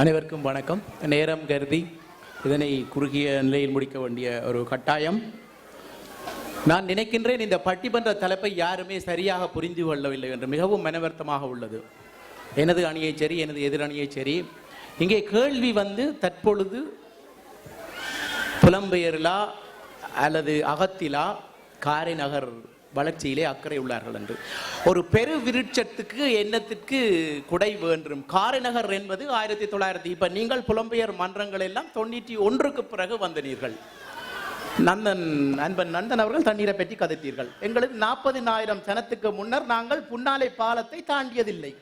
அனைவருக்கும் வணக்கம். நேரம் கருதி இதனை குறுகிய நிலையில் முடிக்க வேண்டிய ஒரு கட்டாயம். நான் நினைக்கின்றேன் இந்த பட்டிமன்ற தலைப்பை யாருமே சரியாக புரிந்து கொள்ளவில்லை என்று மிகவும் மனவர்த்தமாக உள்ளது. எனது அணியை சரி, எனது எதிரணியை சரி, இங்கே கேள்வி தற்பொழுது புலம்பெயர்லா அல்லது அகத்திலா காரைநகர் வளர்ச்சியிலே அக்கறை உள்ளார்கள் என்று. ஒரு பெரு விருட்சத்துக்கு எண்ணத்திற்கு குடை வேண்டும். காரைநகர் என்பது 1900 இப்ப நீங்கள் புலம்பெயர் மன்றங்கள் எல்லாம் 91க்கு பிறகு வந்தனீர்கள். நண்பன் நந்தன் அவர்கள் தண்ணீரை பற்றி கதைத்தீர்கள். எங்களுக்கு 40,000 சனத்துக்கு முன்னர் நாங்கள் புன்னாலை பாலத்தை தாண்டியதில்லை.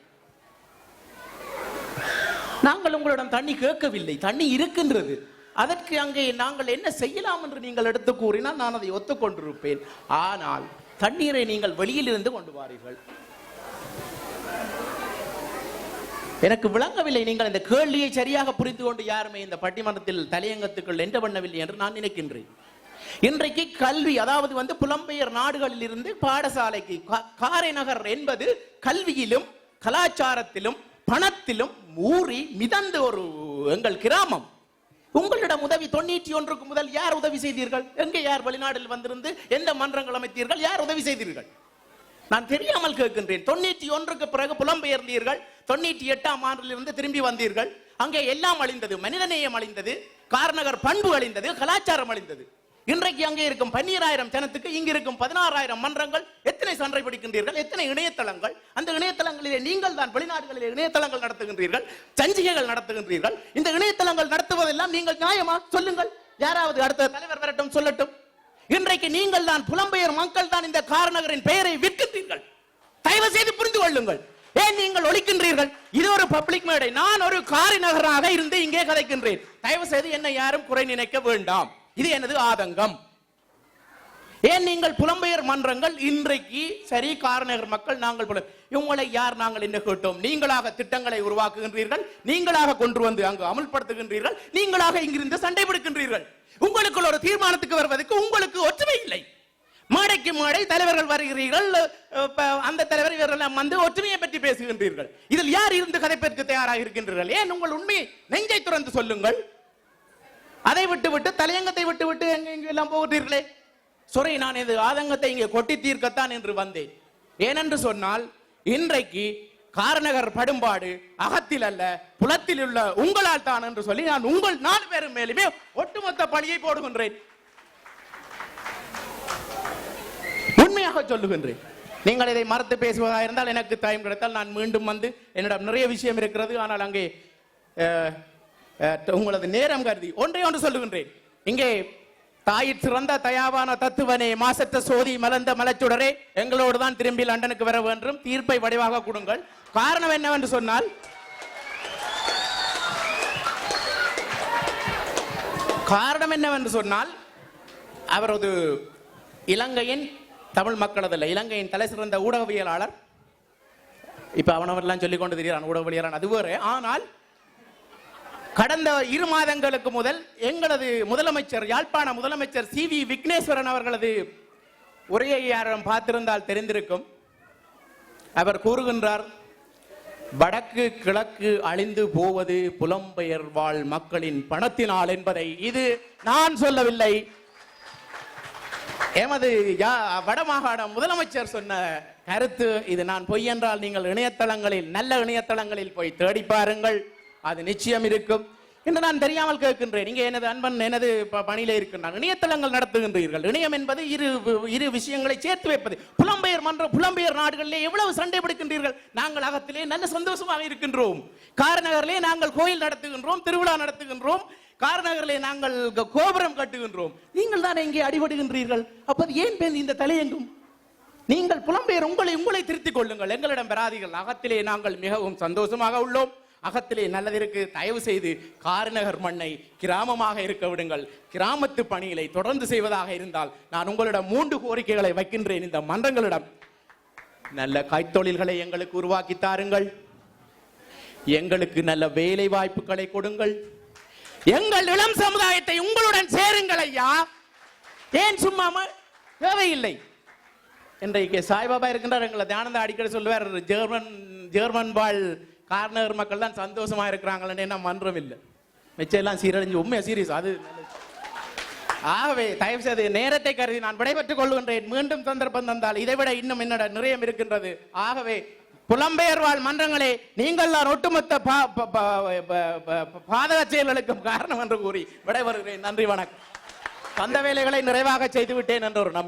நாங்கள் உங்களிடம் தண்ணி கேட்கவில்லை, தண்ணி இருக்கின்றது. அதற்கு அங்கே நாங்கள் என்ன செய்யலாம் என்று நீங்கள் எடுத்து கூறினால் நான் அதை ஒத்துக்கொண்டிருப்பேன். ஆனால் தண்ணீரை நீங்கள் வெளியில் இருந்து கொண்டு வாரீர்கள். எனக்கு விளங்கவில்லை. நீங்கள் இந்த கேள்வியை சரியாக புரிந்து கொண்டு யாருமே இந்த பட்டிமன்றத்தில் தலையங்கத்துக்குள் என்ற பண்ணவில்லை என்று நான் நினைக்கின்றேன். இன்றைக்கு கல்வி, அதாவது புலம்பெயர் நாடுகளில் இருந்து பாடசாலைக்கு காரைநகர் என்பது கல்வியிலும் கலாச்சாரத்திலும் பணத்திலும் ஊறி மிதந்த ஒரு எங்கள் கிராமம். உங்களிடம் உதவி 91க்கு முதல் யார் உதவி செய்தீர்கள்? எங்கே யார் வெளிநாட்டில் வந்திருந்து எந்த மன்றங்கள் அமைத்தீர்கள்? யார் உதவி செய்தீர்கள்? நான் தெரியாமல் கேட்கின்றேன். 91க்கு பிறகு புலம்பெயர்ந்தீர்கள். 98ஆம் ஆண்டிலிருந்து திரும்பி வந்தீர்கள். அங்கே எல்லாம் அழிந்தது. மனிதநேயம் அழிந்தது, காரைநகர் பண்பு அழிந்தது, கலாச்சாரம் அழிந்தது. இன்றைக்கு அங்கே இருக்கும் 12,000 ஜனத்துக்கு இங்கு இருக்கும் 16,000 மன்றங்கள். எத்தனை சண்டை பிடிக்கின்றீர்கள்? எத்தனை இணையதளங்கள்? அந்த இணையதளங்களிலே நீங்கள் தான் வெளிநாடுகளிலே இணையதளங்கள் நடத்துகின்றீர்கள், சஞ்சிகைகள் நடத்துகின்றீர்கள். இந்த இணையதளங்கள் நடத்துவதெல்லாம் நீங்கள் நியாயமா? சொல்லுங்கள். யாராவது அடுத்த தலைவர் வரட்டும், சொல்லட்டும். இன்றைக்கு நீங்கள் தான், புலம்பெயர் மக்கள் தான் இந்த காரைநகரின் பெயரை விற்கின்றீர்கள். தயவு செய்து புரிந்து கொள்ளுங்கள். ஏன் நீங்கள் ஒழிக்கின்றீர்கள்? இது ஒரு பப்ளிக் மேடை. நான் ஒரு காரைநகராக இருந்து இங்கே கதைக்கின்றேன். தயவு செய்து என்னை யாரும் குறை நினைக்க வேண்டாம். இது எனது ஆதங்கம். ஏன் நீங்கள் புலம்பெயர் மன்றங்கள் இன்றைக்கு சரி, காரைநகர் மக்கள் நாங்கள் இவங்களை யார் நாங்கள் என்ன கேட்டோம்? நீங்களாக திட்டங்களை உருவாக்குகின்றீர்கள், நீங்களாக கொண்டு வந்து அங்கு அமல்படுத்துகின்றீர்கள், நீங்களாக இங்கிருந்து சண்டை பிடிக்கின்றீர்கள். உங்களுக்குள் ஒரு தீர்மானத்துக்கு வருவதற்கு உங்களுக்கு ஒற்றுமை இல்லை. மேடைக்கு மேடை தலைவர்கள் வருகிறீர்கள், அந்த தலைவர் இவரெல்லாம் ஒற்றுமையை பற்றி பேசுகின்றீர்கள். இதில் யார் இருந்து கதைப்பதற்கு தயாராக இருக்கின்றீர்கள்? ஏன் உங்கள் உண்மையை நெஞ்சை துறந்து சொல்லுங்கள். அதை விட்டு தலையங்கத்தை விட்டு எல்லாம் போகிறீர்களே. சொரை, நான் இது ஆதங்கத்தை இங்கே கொட்டி தீர்க்கத்தான் என்று வந்தேன். ஏனென்று சொன்னால் இன்றைக்கு காரைநகர் படும்பாடு அகத்தில் அல்ல புலத்தில் உள்ள உங்களால் தான் என்று சொல்லி நான் உங்கள் 4 பேரும் மேலுமே ஒட்டுமொத்த பழியை போடுகின்றேன். உண்மையாக சொல்லுகின்றேன். நீங்கள் இதை மறுத்து பேசுவதாக இருந்தால் எனக்கு டைம் கிடைத்தால் நான் மீண்டும் என்னிடம் நிறைய விஷயம் இருக்கிறது. ஆனால் அங்கே உங்களது நேரம் கருதி ஒன்று சொல்லுகின்றேன். இங்கே தாயிற் சிறந்த தயாவான தத்துவனே, மாசற்ற சோதி மலர்ந்த மலச்சுடரே, எங்களோடு தான் திரும்பி லண்டனுக்கு வர வேண்டும். தீர்ப்பை வடிவாக கொடுங்கள். காரணம் என்னவென்று சொன்னால் அவர் ஒரு இலங்கையின் தமிழ் மக்களதில்லை, இலங்கையின் தலை சிறந்த ஊடகவியலாளர். இப்ப அவனவரெல்லாம் சொல்லிக் கொண்டு தெரிகிறான் ஊடகவியலாளர், அது வேறு. ஆனால் கடந்த 2 மாதங்களுக்கு முதல் எங்களது முதலமைச்சர், யாழ்ப்பாண முதலமைச்சர் CV விக்னேஸ்வரன் அவர்களது உரையை யாரும் பார்த்திருந்தால் தெரிந்திருக்கும். அவர் கூறுகின்றார், வடக்கு கிழக்கு அழிந்து போவது புலம்பெயர் வாழ் மக்களின் பணத்தினால் என்பதை. இது நான் சொல்லவில்லை, எமது வடமாகாண முதலமைச்சர் சொன்ன கருத்து. இது நான் பொய் என்றால் நீங்கள் இணையதளங்களில், நல்ல இணையதளங்களில் போய் தேடி பாருங்கள், அது நிச்சயம் இருக்கும் என்று நான் தெரியாமல் கேட்கின்றேன். இங்கே எனது அன்பன் எனது பணியிலே இருக்கின்றார். இணையதளங்கள் நடத்துகின்றீர்கள். இணையம் என்பது இரு விஷயங்களை சேர்த்து வைப்பது. புலம்பெயர் மன்றம், புலம்பெயர் நாடுகளிலே எவ்வளவு சண்டை பிடிக்கின்றீர்கள். நாங்கள் அகத்திலே நல்ல சந்தோஷமாக இருக்கின்றோம். காரைநகரிலே நாங்கள் கோயில் நடத்துகின்றோம், திருவிழா நடத்துகின்றோம், காரைநகரிலே நாங்கள் கோபுரம் கட்டுகின்றோம். நீங்கள் தான் இங்கே அடிபடுகின்றீர்கள். அப்போது ஏன் இந்த தலையெங்கும்? நீங்கள் புலம்பெயர் உங்களை திருத்திக் கொள்ளுங்கள், எங்களிடம் பெறாதீர்கள். அகத்திலே நாங்கள் மிகவும் சந்தோஷமாக உள்ளோம். அகத்திலே நல்லது இருக்கு. தயவு செய்து காரைநகர் மண்ணை கிராமமாக இருக்க விடுங்கள். கிராமத்து பணிகளை தொடர்ந்து செய்வதாக இருந்தால் நான் உங்களிடம் 3 கோரிக்கைகளை வைக்கின்றேன். இந்த மன்றங்களிடம் நல்ல கைத்தொழில்களை எங்களுக்கு உருவாக்கி தாருங்கள், எங்களுக்கு நல்ல வேலை வாய்ப்புகளை கொடுங்கள், எங்கள் இளம் சமுதாயத்தை உங்களுடன் சேருங்கள் ஐயா. ஏன் சும்மா தேவையில்லை. இன்றைக்கு சாய்பாபா இருக்கின்றார். எங்களை தியானந்தா அடிக்கடி சொல்லுவார், ஜெர்மன் வாழ் கார்னர் மக்கள் தான் சந்தோஷமா இருக்கிறாங்களே என்ன மன்றம் இல்லை மிச்சம் எல்லாம் சீரழிஞ்சு உண்மையா சீரியஸ் அது ஆகவே தயவு செய்து நேரத்தை கருதி நான் விடைபெற்றுக் கொள்கின்றேன். மீண்டும் சந்தர்ப்பம் தந்தால் இதைவிட இன்னும் என்னோட நிறைய இருக்கின்றது. ஆகவே புலம்பெயர் வாழ் மன்றங்களே, நீங்கள் தான் ஒட்டுமொத்த பாதக செயல்களுக்கும் காரணம் என்று கூறி விடைபெறுகிறேன். நன்றி, வணக்கம். தந்த வேலைகளை நிறைவாக செய்து விட்டேன் என்ற ஒரு நம்பிக்கை.